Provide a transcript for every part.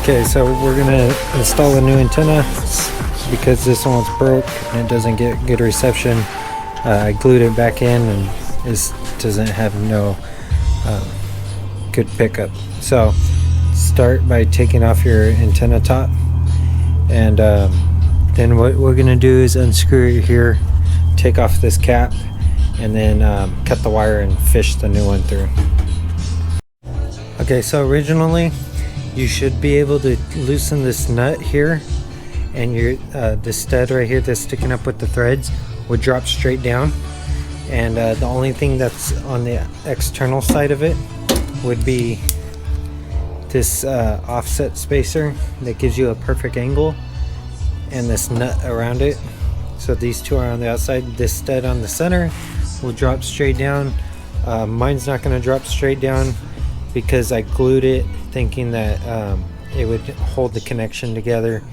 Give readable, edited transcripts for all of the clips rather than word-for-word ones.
Okay, so we're gonna install a new antenna because this one's broke and it doesn't get good reception. I glued it back in and it doesn't have no good pickup. So start by taking off your antenna top, and then what we're gonna do is unscrew it here, take off this cap, and then cut the wire and fish the new one through. Okay, so originally you should be able to loosen this nut here, and your this stud right here that's sticking up with the threads would drop straight down, and the only thing that's on the external side of it would be this offset spacer that gives you a perfect angle, and this nut around it. So these two are on the outside. This stud on the center will drop straight down. Mine's not going to drop straight down because I glued it thinking that it would hold the connection together,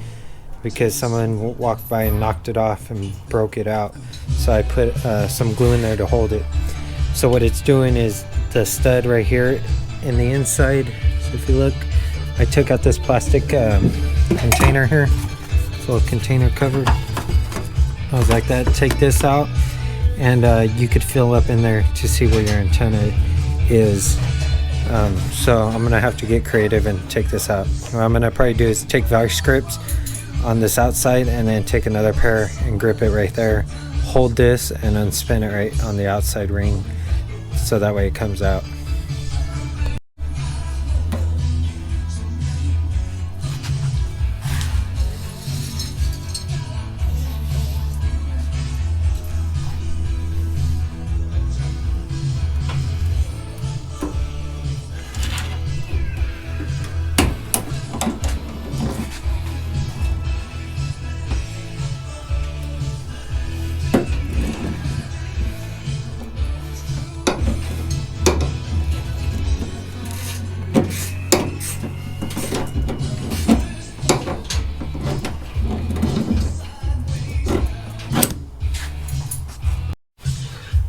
because someone walked by and knocked it off and broke it out. So I put some glue in there to hold it. So what it's doing is the stud right here in the inside. So if you look, I took out this plastic container here, this little container cover. I was like that, take this out, and you could fill up in there to see where your antenna is. So I'm gonna have to get creative and take this out. What I'm gonna probably do is take vice grips on this outside and then take another pair and grip it right there, hold this and unspin it right on the outside ring, so that way it comes out.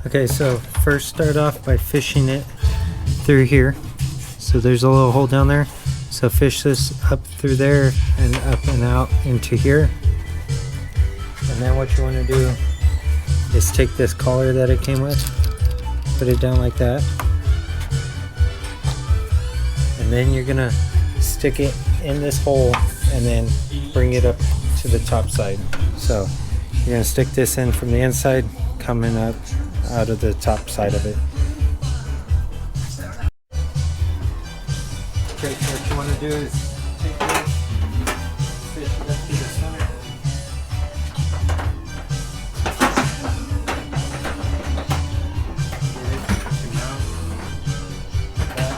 Okay, so first start off by fishing it through here. So there's a little hole down there. So fish this up through there and up and out into here. And then what you want to do is take this collar that it came with, put it down like that. And then you're gonna stick it in this hole and then bring it up to the top side. So you're gonna stick this in from the inside, coming up out of the top side of it. Okay, so what you want to do is take this, fish it up to the center. Get it to mount like that.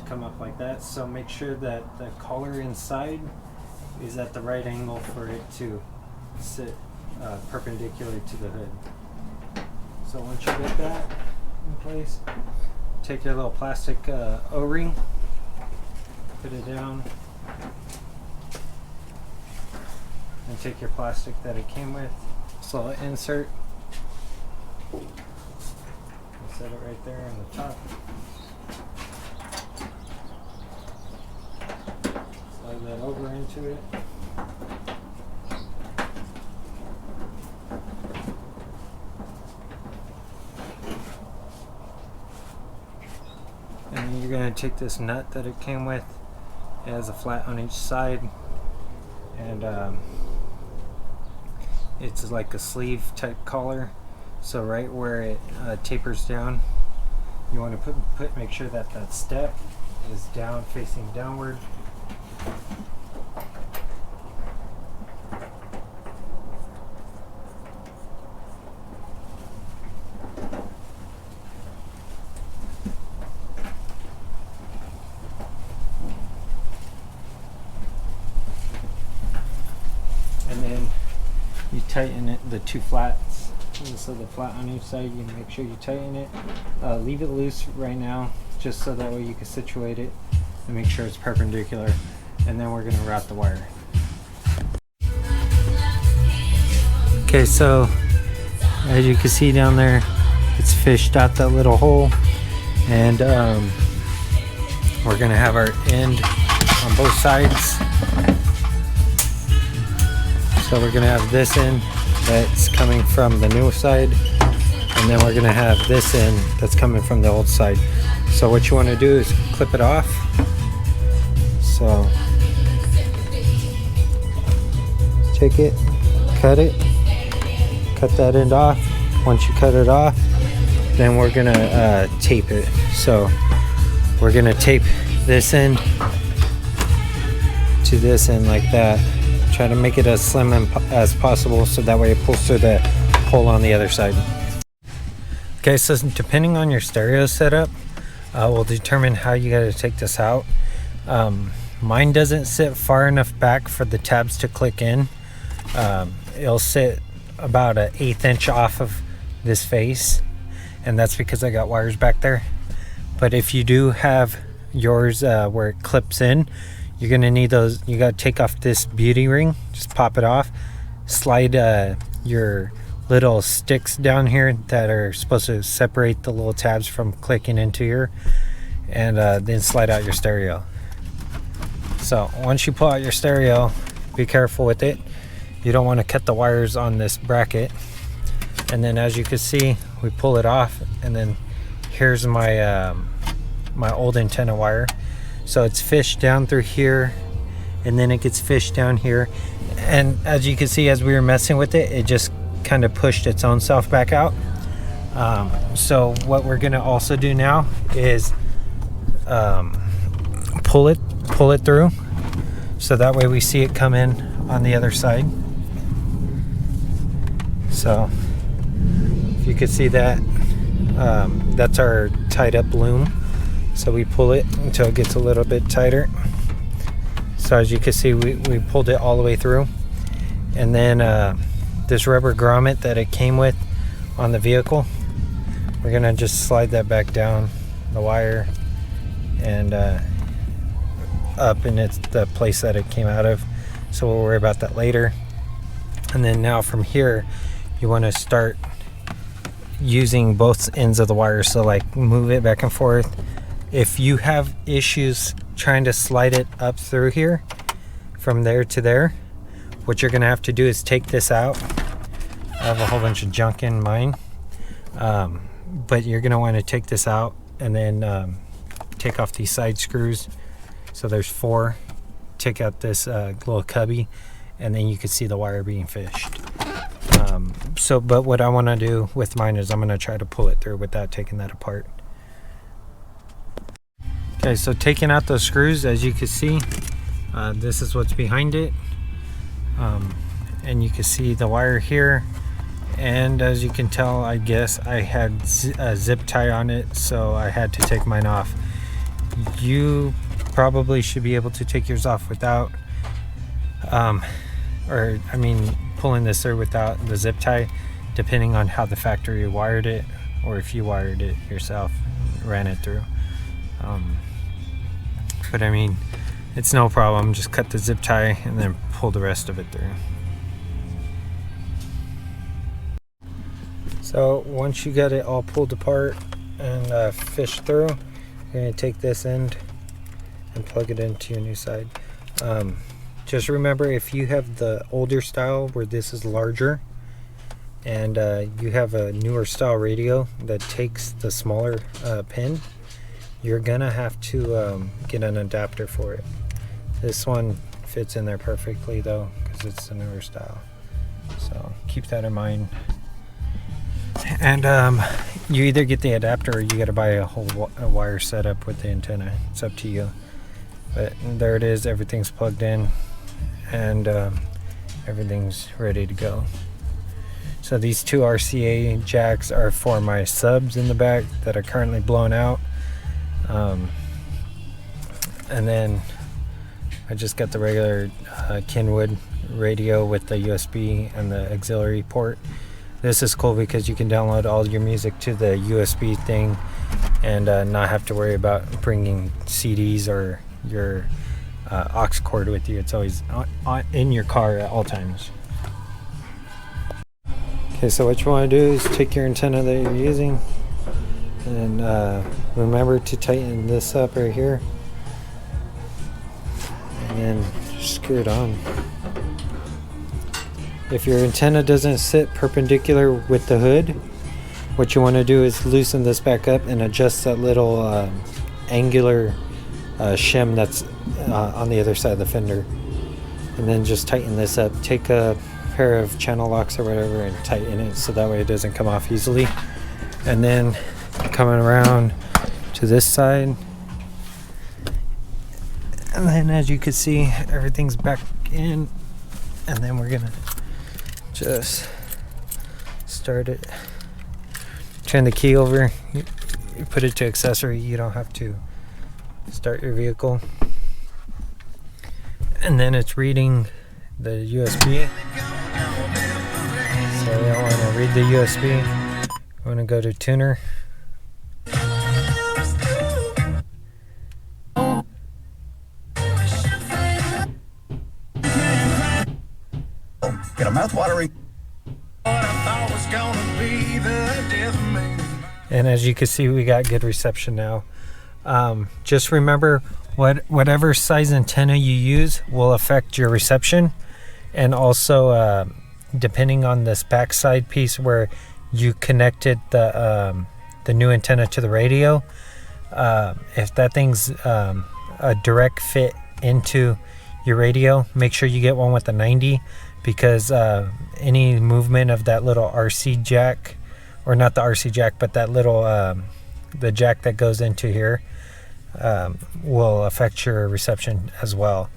Come up like that. So make sure that the collar inside is at the right angle for it to sit perpendicular to the hood. So once you get that in place, take your little plastic O-ring, put it down, and take your plastic that it came with, so insert, set it right there on the top. Slide that over into it. And then you're going to take this nut that it came with. It has a flat on each side, and it's like a sleeve type collar. So right where it tapers down, you want to make sure that that step is down, facing downward. And then you tighten it, the two flats. So the flat on each side, you make sure you tighten it. Leave it loose right now, just so that way you can situate it and make sure it's perpendicular. And then we're going to route the wire. Okay, so as you can see down there, it's fished out that little hole, and we're gonna have our end on both sides. So we're gonna have this end that's coming from the new side, and then we're gonna have this end that's coming from the old side. So what you want to do is clip it off. So take it, cut that end off. Once you cut it off, then we're gonna tape it. So we're gonna tape this end to this end like that. Try to make it as slim as possible, so that way it pulls through the hole on the other side. Okay, so depending on your stereo setup, will determine how you got to take this out. Mine doesn't sit far enough back for the tabs to click in. It'll sit about an 1/8 inch off of this face, and that's because I got wires back there. But if you do have yours where it clips in, you're gonna need those. You gotta take off this beauty ring, just pop it off, slide your little sticks down here that are supposed to separate the little tabs from clicking into here, and then slide out your stereo. So once you pull out your stereo, be careful with it. You don't want to cut the wires on this bracket. And then as you can see, we pull it off, and then here's my my old antenna wire. So it's fished down through here, and then it gets fished down here, and as you can see, as we were messing with it, it just kind of pushed its own self back out. So what we're gonna also do now is pull it through, so that way we see it come in on the other side. So if you could see that, that's our tied up loom. So we pull it until it gets a little bit tighter. So as you can see, we pulled it all the way through, and then this rubber grommet that it came with on the vehicle, we're gonna just slide that back down the wire and up, and it's the place that it came out of, so we'll worry about that later. And then now from here, you want to start using both ends of the wire, so like move it back and forth. If you have issues trying to slide it up through here from there to there, what you're gonna have to do is take this out. I have a whole bunch of junk in mine, but you're gonna want to take this out, and then take off these side screws. So there's 4. Take out this little cubby, and then you can see the wire being fished. But what I want to do with mine is I'm going to try to pull it through without taking that apart. Okay, so taking out those screws, as you can see, this is what's behind it, and you can see the wire here, and as you can tell, I guess I had a zip tie on it, so I had to take mine off. You probably should be able to take yours off without pulling this through without the zip tie, depending on how the factory wired it, or if you wired it yourself, ran it through. But I mean, it's no problem. Just cut the zip tie and then pull the rest of it through. So once you got it all pulled apart and fished through, you're going to take this end and plug it into your new side. Just remember, if you have the older style where this is larger, and you have a newer style radio that takes the smaller pin, you're gonna have to get an adapter for it. This one fits in there perfectly though, because it's the newer style. So keep that in mind. And you either get the adapter, or you got to buy a whole wire setup with the antenna. It's up to you. But there it is. Everything's plugged in, and everything's ready to go. So these 2 RCA jacks are for my subs in the back that are currently blown out. And then I just got the regular Kenwood radio with the USB and the auxiliary port. This is cool because you can download all your music to the USB thing and not have to worry about bringing CDs or your aux cord with you. It's always in your car at all times. Okay, so what you want to do is take your antenna that you're using and remember to tighten this up right here and then screw it on. If your antenna doesn't sit perpendicular with the hood, what you want to do is loosen this back up and adjust that little angular shim that's on the other side of the fender, and then just tighten this up. Take a pair of channel locks or whatever and tighten it so that way it doesn't come off easily. And then coming around to this side, and then as you can see, everything's back in, and then we're gonna just start it. Turn the key over, you put it to accessory, you don't have to start your vehicle. And then it's reading the USB. So I want to read the USB. I want to go to tuner. Get a mouth-watering. And as you can see, we got good reception now. Just remember, whatever size antenna you use will affect your reception, and also depending on this backside piece where you connected the new antenna to the radio, if that thing's a direct fit into your radio, make sure you get one with a 90, because any movement of that little RC jack, or not the RC jack, but that little the jack that goes into here, will affect your reception as well.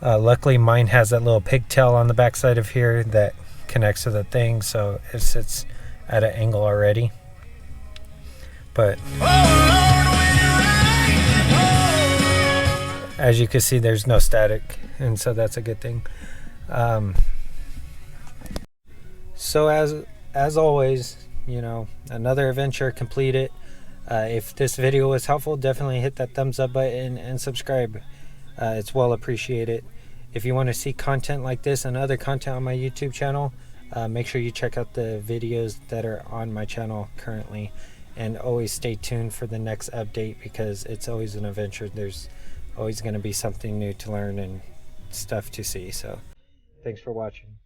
Luckily mine has that little pigtail on the back side of here that connects to the thing, so it sits at an angle already. But as you can see, there's no static, and so that's a good thing. So as always, you know, another adventure completed. If this video was helpful, definitely hit that thumbs up button and subscribe. It's well appreciated. If you want to see content like this and other content on my YouTube channel, make sure you check out the videos that are on my channel currently, and always stay tuned for the next update, because it's always an adventure. There's always going to be something new to learn and stuff to see. So thanks for watching.